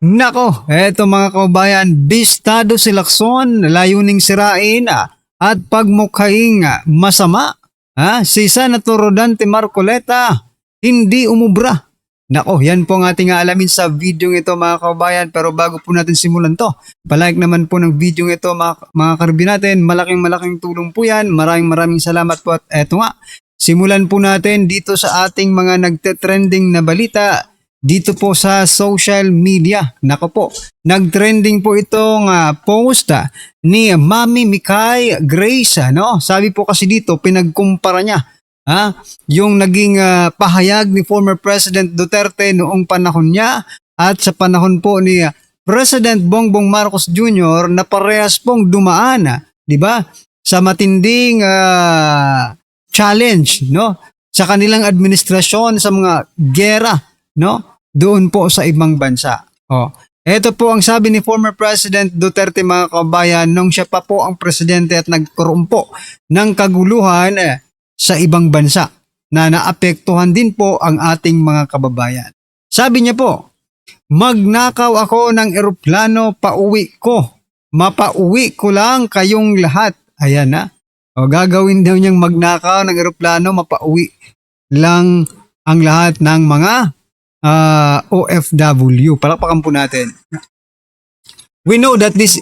Nako, eto mga kababayan, bistado si Lacson, layuning sirain at pagmukhaing masama. Si Senator Rodante Marcoleta, hindi umubra. Nako, yan po ang ating aalamin sa video ito mga kababayan. Pero bago po natin simulan to, palike naman po ng video ito mga karbi natin. Malaking tulong po yan. Maraming salamat po at eto nga. Simulan po natin dito sa ating mga nagte-trending na balita dito po sa social media. Nako po, nag-trending po itong post ni Mami Mikay Grace. Sabi po kasi dito, pinagkumpara niya yung naging pahayag ni former President Duterte noong panahon niya at sa panahon po ni President Bongbong Marcos Jr. na parehas pong dumaan, di ba? Sa matinding challenge, sa kanilang administrasyon sa mga gera, doon po sa ibang bansa. Ito po ang sabi ni former President Duterte mga kabayan nung siya pa po ang presidente at nagkurumpo ng kaguluhan sa ibang bansa na naapektuhan din po ang ating mga kababayan. Sabi niya po, magnakaw ako ng eroplano, pauwi ko. Mapauwi ko lang kayong lahat. Ayan na. Gagawin daw niyang magnakaw ng eroplano, mapauwi lang ang lahat ng mga OFW. Palakpakan po natin. We know that this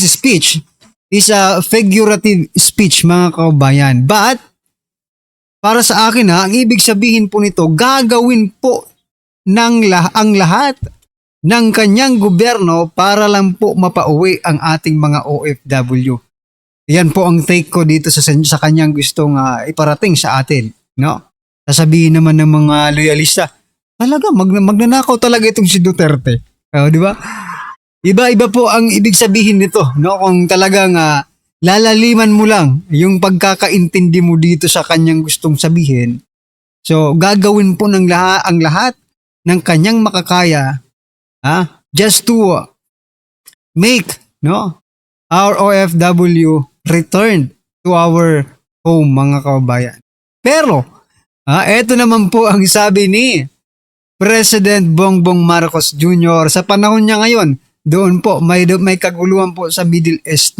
speech is a figurative speech mga kababayan. But para sa akin ang ibig sabihin po nito, gagawin po ang lahat ng kanyang gobyerno para lang po mapauwi ang ating mga OFW. Yan po ang take ko dito sa kanyang gustong iparating sa atin, Sasabihin naman ng mga loyalista, talaga, magnanakaw talaga itong si Duterte. Di ba? Iba-iba po ang ibig sabihin nito, Kung talagang lalaliman mo lang yung pagkakaintindi mo dito sa kanyang gustong sabihin. So, gagawin po ang lahat ng kanyang makakaya, just to make, our OFW return to our home, mga kababayan. Pero, eto naman po ang sabi ni President Bongbong Marcos Jr. sa panahon niya ngayon, doon po may kaguluhan po sa Middle East,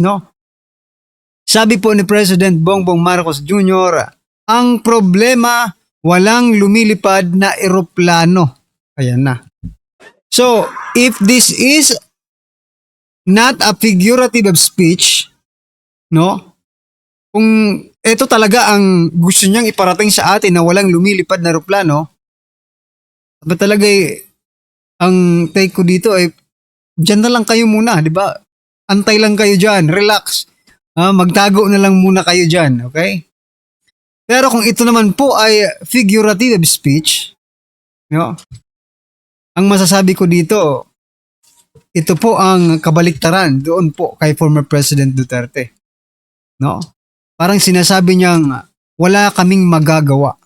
Sabi po ni President Bongbong Marcos Jr., ang problema, walang lumilipad na eroplano. Ayan na. So, if this is not a figurative of speech, kung ito talaga ang gusto niyang iparating sa atin na walang lumilipad na eroplano, ba talaga ang take ko dito ay dyan na lang kayo muna, di ba? Antay lang kayo dyan, relax. Magtago na lang muna kayo dyan, okay? Pero kung ito naman po ay figurative speech, ang masasabi ko dito, ito po ang kabaliktaran doon po kay former President Duterte. Parang sinasabi niyang wala kaming magagawa,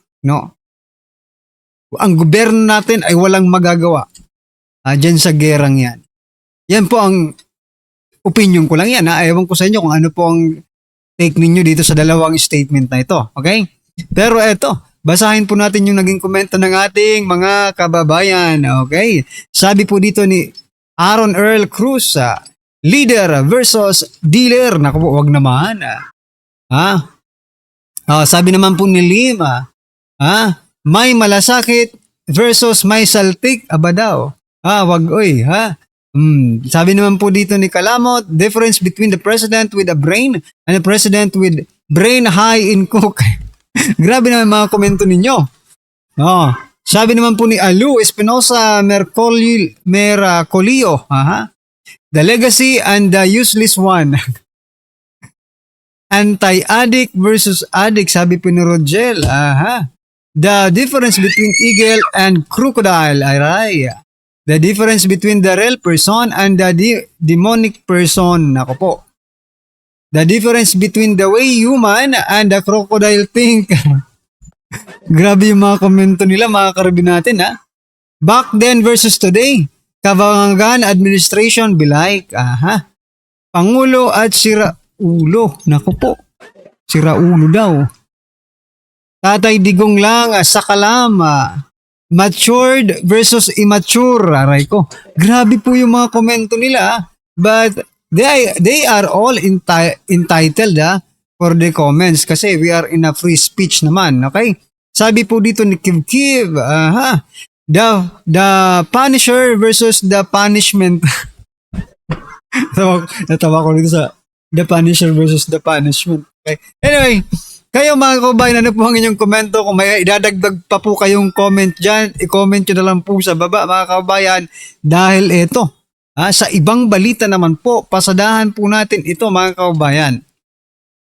Ang gobyerno natin ay walang magagawa dyan sa gerang yan. Yan po ang opinion ko lang yan. Ewan ko sa inyo kung ano po ang take ninyo dito sa dalawang statement na ito. Okay? Pero eto, basahin po natin yung naging komento ng ating mga kababayan. Okay? Sabi po dito ni Aaron Earl Cruz, leader versus dealer. Naku po, wag naman. Sabi naman po ni Lima, may malasakit versus may saltik, aba daw. Wag oy, Sabi naman po dito ni Kalamot, difference between the president with a brain and the president with brain high in coke. Grabe naman mga komento ninyo. Sabi naman po ni Alu Espinosa Mercolio, the legacy and the useless one. Anti-addict versus addict, sabi po ni Rogel. The difference between eagle and crocodile. Aray. The difference between the real person and the demonic person. Nako po. The difference between the way human and the crocodile think. Grabe yung mga komento nila, mga karabin natin, Back then versus today. Kabangan administration be like, Pangulo at siraulo. Nako po. Siraulo daw. Tatay Digong lang sa Kalama. Matured versus immature. Aray ko. Grabe po yung mga komento nila. But they are all entitled for the comments kasi we are in a free speech naman. Okay? Sabi po dito ni Kiv Kiv, the punisher versus the punishment. Natawa ko dito sa the punisher versus the punishment. Okay? Anyway, kayo mga kabayan, ano po ang inyong komento? Kung may idadagdag pa po kayong comment dyan, i-comment nyo na lang po sa baba mga kabayan. Dahil ito, sa ibang balita naman po, pasadahan po natin ito mga kabayan.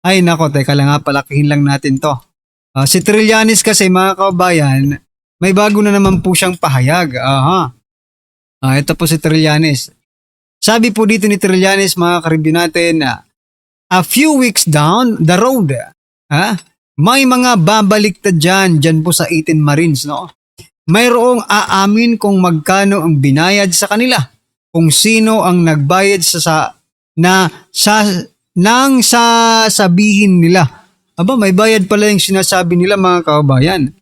Ay nako, teka lang nga, palakihin lang natin to. Si Trillanes kasi mga kabayan, may bago na naman po siyang pahayag. Ito po si Trillanes. Sabi po dito ni Trillanes mga karibyo natin, a few weeks down the road, may mga babaliktad dyan po sa 18 Marines, no? Mayroong aamin kung magkano ang binayad sa kanila, kung sino ang nagbayad nang sasabihin nila. Aba, may bayad pala yung sinasabi nila mga kabayan.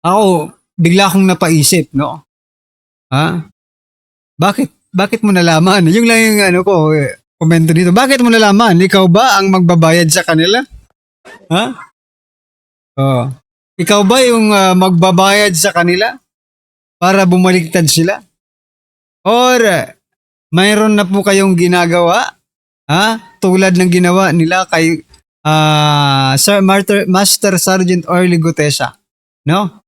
Ako, bigla akong napaisip, no? Bakit mo nalaman? Yung lang yung komento dito. Bakit mo nalaman? Ikaw ba ang magbabayad sa kanila? Ikaw ba yung magbabayad sa kanila para bumaliktad sila? Or mayroon na po kayong ginagawa? Tulad ng ginawa nila kay Master Sergeant Orly Gutesa, no?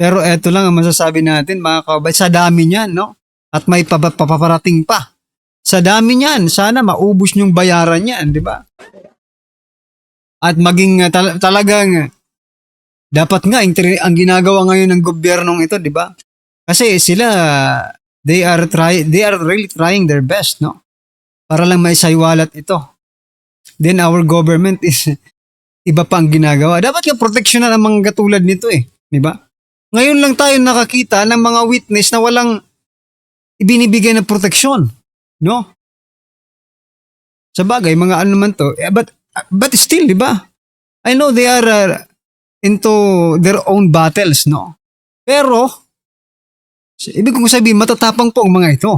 Pero eto lang ang masasabi natin mga kababayan, sa dami niyan, no? At may papaparating pa. Sa dami niyan, sana maubos niyong bayaran niyan, di ba? At maging talagang dapat nga ang ginagawa ngayon ng gobyernong ito, di ba? Kasi sila they are really trying their best, no? Para lang may saiwalat ito. Then our government is iba pa ang ginagawa. Dapat nga proteksyonan ang mga katulad nito di ba? Ngayon lang tayo nakakita ng mga witness na walang ibinibigay na proteksyon, no? Sa bagay, mga ano naman to, but still, di ba? I know they are into their own battles, no? Pero, ibig kong sabihin, matatapang po ang mga ito.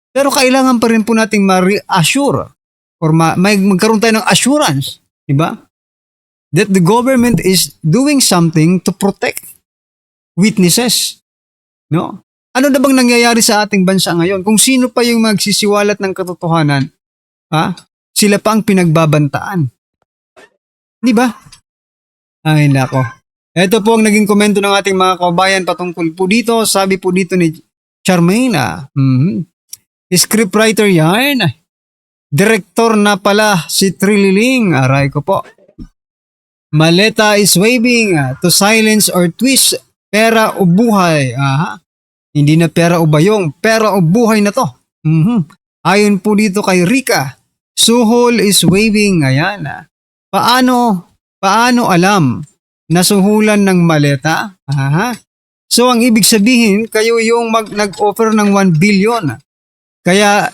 Pero kailangan pa rin po nating ma-reassure or magkaroon tayo ng assurance, di ba? That the government is doing something to protect witnesses, no? Ano na bang nangyayari sa ating bansa ngayon? Kung sino pa yung magsisiwalat ng katotohanan, sila pa ang pinagbabantaan. Di ba? Ay, nako. Ito po ang naging komento ng ating mga kabayan patungkol po dito. Sabi po dito ni Charmaine, scriptwriter yan. Director na pala si Trililing. Aray ko po. Maleta is waving to silence or twist pera o buhay. Hindi na pera o bayong, pera o buhay na to. Ayon po dito kay Rika, Suhol is waving. Ayan. Paano alam na suhulan ng maleta? So ang ibig sabihin, kayo yung nag-offer ng 1 billion. Kaya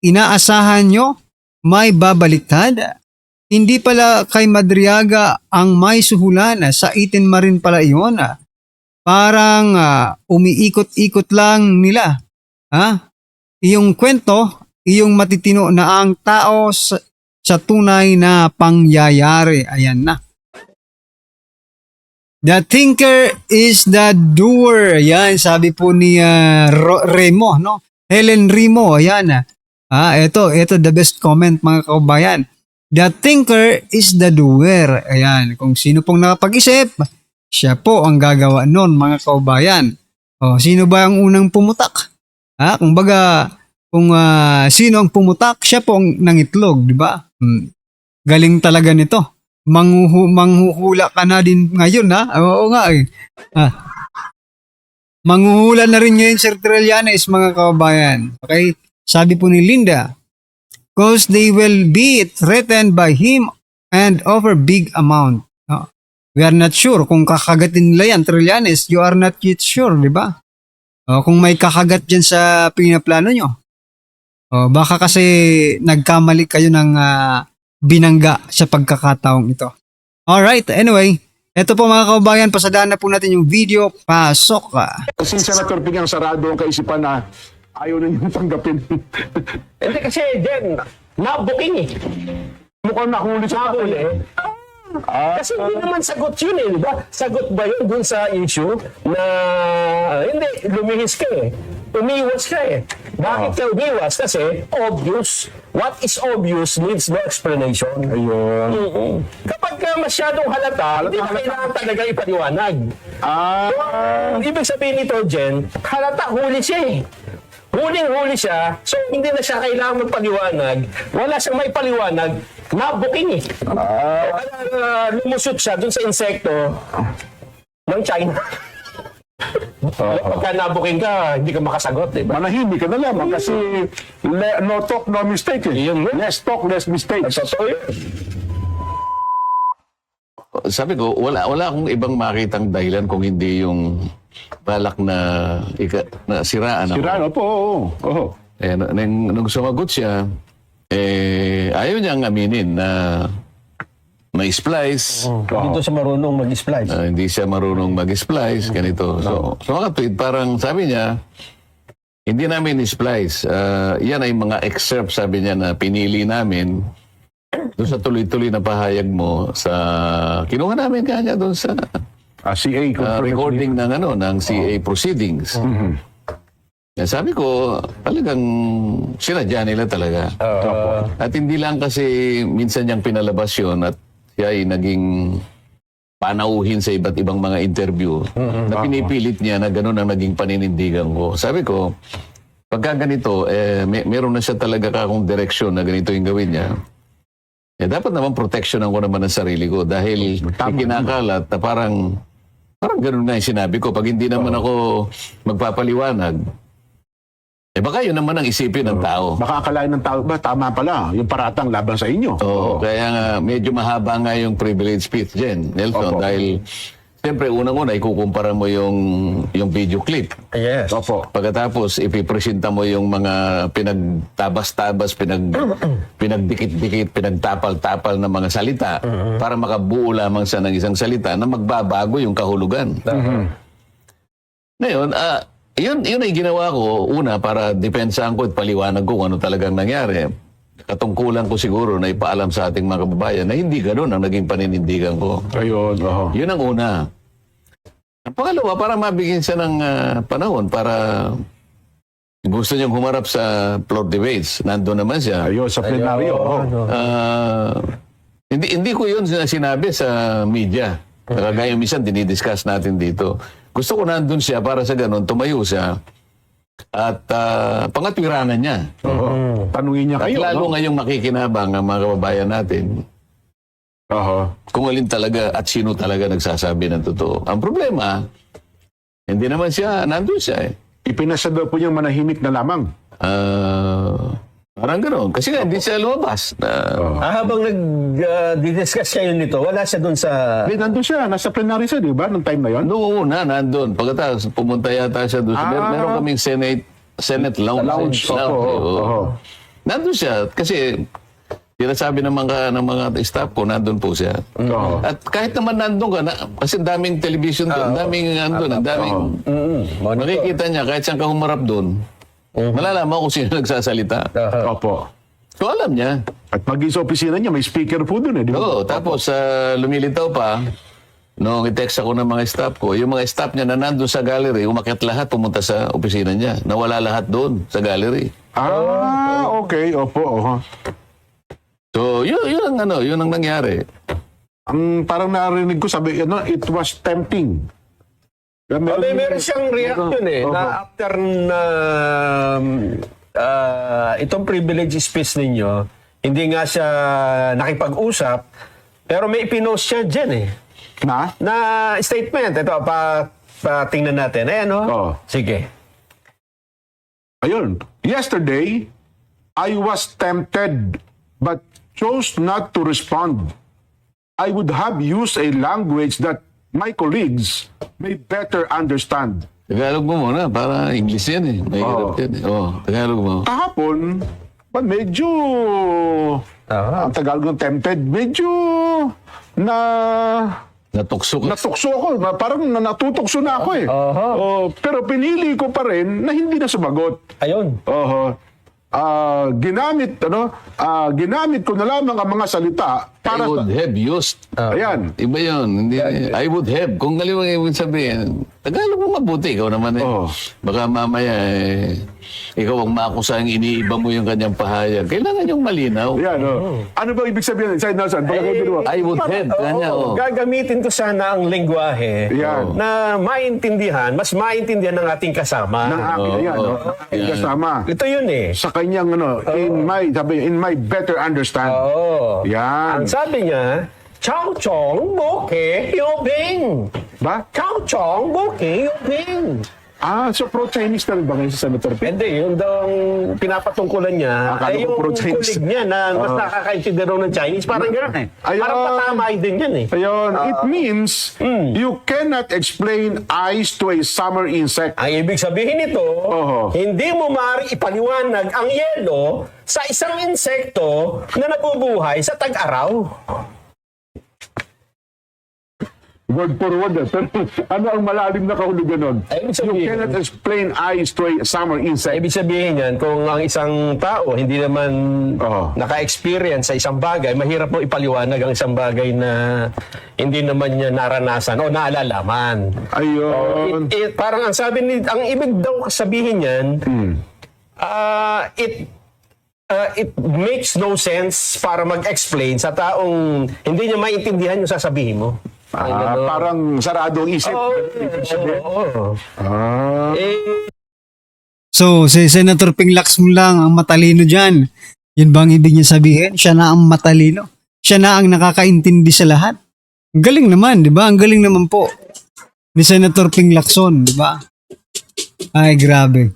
inaasahan nyo may babaliktad. Hindi pala kay Madriaga ang may suhulan. Sa 18 Marine pala iyon. Parang umiikot-ikot lang nila. Iyong kwento, iyong matitino na ang tao sa tunay na pangyayari. Ayan na. The thinker is the doer. Ayan, sabi po ni Remo, no? Helen Remo, ayan. Ito the best comment mga kabayan. The thinker is the doer. Ayan, kung sino pong nakapag-isip, siya po ang gagawa nun mga kabayan. Sino ba ang unang pumutak? Kung sino ang pumutak, siya po ang nangitlog, di ba? Galing talaga nito. Manghuhula ka na din ngayon, Oo nga Manghuhula na rin ngayon Sir Trillanes mga kabayan. Okay? Sabi po ni Linda, because they will be threatened by him and offer big amount. We are not sure kung kakagatin nila yan, Trillanes. You are not yet sure, di ba? Kung may kakagat dyan sa pinaplano nyo. Baka kasi nagkamali kayo ng binangga sa pagkakataong ito. Alright, anyway. Eto po mga kababayan, pasadaan na po natin yung video. Pasok ka. Si Senator Ping ang sarado ang kaisipan na ayaw na niyong tanggapin. Hindi kasi, Jen, na-booking eh. Mukhang nahuli sa Nahuli eh. Kasi hindi naman sagot yun eh, di ba? Sagot ba yun dun sa issue na, hindi, lumihis ka eh. Umiwas ka eh. Bakit ka umiwas? Kasi obvious. What is obvious needs no explanation. Ayun. Kapag ka masyadong halata, hindi na kailangan talaga ipaliwanag. Ibig sabihin nito, Jen, halata, huli siya eh. Huling-huli siya, so hindi na siya kailangan magpaliwanag. Wala siyang may paliwanag, na-booking eh. Lumusot siya dun sa insekto ng China. Pagka na-booking ka, hindi ka makasagot, di ba? Manahimik ka na lamang kasi no talk, no mistake. Eh. Less talk, less mistakes. Totoo yun. Sabi ko, wala akong ibang makitang dahilan kung hindi yung balak na siraan ako. Sira, opo, oo. Eh, nung sumagot siya, ayaw niyang aminin na may splice. Dito siya marunong mag-splice. Hindi siya marunong mag-splice, ganito. So mga tweet, parang sabi niya, hindi namin splice. Yan ay mga excerpt, sabi niya, na pinili namin doon sa tuloy-tuloy na pahayag mo sa kinuha namin kanya doon sa CA recording ng CA proceedings. Sabi ko, talagang sinadya nila talaga. At hindi lang kasi minsan niyang pinalabas yun at siya ay naging panauhin sa iba't ibang mga interview na pinipilit niya na gano'n ang naging paninindigan ko. Sabi ko, pagka ganito, meron na siya talaga kakong direksyon na ganito yung gawin niya. Dapat naman proteksyonan ko naman ang sarili ko dahil kinakalat na parang gano'n nga yung sinabi ko. Pag hindi naman ako magpapaliwanag, baka yun naman ang isipin ng tao. Baka akalain ng tao, ba, tama pala, yung paratang laban sa inyo. Oo, kaya nga, medyo mahaba nga yung privilege speech dyan, Nelson, dahil siyempre, unang-una, ikukumpara mo yung video clip. Yes. Opo. Pagkatapos, ipipresenta mo yung mga pinagtabas-tabas, pinagdikit-dikit, pinagtapal-tapal na mga salita para makabuo lamang sa ng isang salita na magbabago yung kahulugan. Ngayon, yun ay ginawa ko, una, para depensahan ko at paliwanag ko kung ano talagang nangyari. Katungkulan ko siguro na ipaalam sa ating mga kababayan na hindi gano'n ang naging paninindigan ko. Ayun, Yun ang una. Ang pangalawa, para mabigyan siya ng panahon para gusto niyang humarap sa floor debates. Nandun naman siya. Ayun, sa plenaryo. Hindi ko yun sinabi sa media. Kagaya minsan dinidiscuss natin dito. Gusto ko nandun siya para sa ganun, tumayo siya at pangatwiranan niya. Tanungin niya At kayo. lalo ngayong makikinabang ang mga kababayan natin kung alin talaga at sino talaga nagsasabi ng totoo. Ang problema, hindi naman siya, nandun siya eh. Ipinasa daw po niyang manahimik na lamang. Parang gano'n. Kasi nga, hindi siya lumabas. Habang nag-discuss kayo nito, wala siya dun sa... Nandun siya, nasa plenaryo siya, di ba? Nung time na yon. Noong una, nandun. Pagkatapos, pumunta yata siya doon. Meron kaming Senate lounge. Opo. Nandun siya. Kasi, sinasabi ng mga staff ko, nandun po siya. At kahit naman nandun ka, kasi daming television doon, daming makikita niya, kahit siyang kahumarap doon, malalaman kung sino nagsasalita. Opo. So, alam niya. At pag sa opisina niya, may speaker po doon eh, di ba? Oo, tapos lumilitaw pa, nung i-text ako ng mga staff ko, yung mga staff niya na nandun sa gallery, umakyat lahat, pumunta sa opisina niya. Nawala lahat doon sa gallery. Okay. Opo. So, yun ang nangyari. Ang parang narinig ko, sabi, it was tempting. Meron siyang reaction na after na itong privilege speech ninyo, hindi nga siya nakipag-usap, pero may ipinost siya dyan na statement. Ito, tingnan natin. Sige. Ayun. Yesterday, I was tempted but chose not to respond. I would have used a language that my colleagues may better understand. Tagalog mo muna, para English yan eh. May hirap yan eh. Tagalog mo. Kahapon, medyo, ang Tagalog ng tempted, medyo Natukso ka. Natukso ako. Parang natutukso na ako eh. Aha. Pero pinili ko pa rin na hindi na sumagot. Ayun. Ginamit ko na lamang ang mga salita I para would have used. Ayan. Iba yun. Hindi, I would have. Kung kaliwang ibig sabihin, Tagalog mo mabuti. Ikaw naman eh. Oo. Baka mamaya ikaw ang makusang iniiba mo yung kanyang pahayag. Kailangan yung malinaw. Ayan, Ano ba ibig sabihin, Sir Nelson? Baka kayo dalawa. I would have. Kanya, Gagamitin ko sana ang lengguwahe Yan. na mas maintindihan ng ating kasama. Ng akin, ayan, aking Yan. kasama. Ito yun eh. Sa kanyang, in my better understand. Oo. Yan. Ang sabi niya, Chow Chong Boke Yobing. Ba? Chow Chong Boke Yobing. So pro-Chinese na rin ba ngayon si Senator Ping? Hindi, yung daw pinapatungkulan niya Akala ay ko yung pro-Chinese. kulig niya na mas nakakaintindi raw ng Chinese. Parang gano'n eh. Ayun. Parang patamay din yan eh. Ayun, it means you cannot explain eyes to a summer insect. Ang ibig sabihin nito, Oo. hindi mo maaaring ipaliwanag ang yelo sa isang insekto na nabubuhay sa tag-araw. Word for word. Ano ang malalim na kahulugan nun? Ay, ibig You sabihin- cannot explain eyes to a summer insect. Ibig sabihin yan, kung ang isang tao hindi naman Oo. naka-experience sa isang bagay, mahirap mo ipaliwanag ang isang bagay na hindi naman niya naranasan o naalalaman. Ayun. Parang ang sabi ang ibig daw sabihin niyan, it makes no sense para mag-explain sa taong hindi niya maintindihan yung sasabihin mo. Parang sarado ang isip. Oo. Eh, So, si Senator Ping Lacson lang ang matalino dyan. Yun ba ang ibig niya sabihin? Siya na ang matalino. Siya na ang nakakaintindi sa lahat. Ang galing naman, di ba? Ang galing naman po ni Senator Ping Lacson, di ba? Ay, grabe.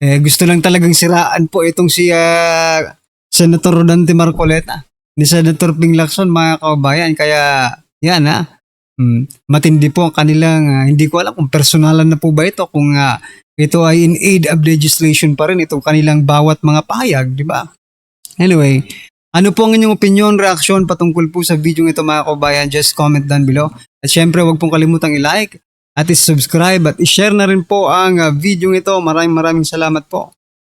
Gusto lang talagang siraan po itong si Senator Rodante Marcoleta ni Senator Ping Lacson, mga kababayan. Kaya, yan matindi po ang kanilang, hindi ko alam kung personalan na po ba ito, kung ito ay in aid of legislation pa rin, itong kanilang bawat mga pahayag, di ba? Anyway, ano po ang inyong opinion, reaksyon patungkol po sa video ito, mga kababayan? Just comment down below. At syempre, huwag pong kalimutang i-like at i-subscribe at i-share na rin po ang video ito. Maraming salamat po.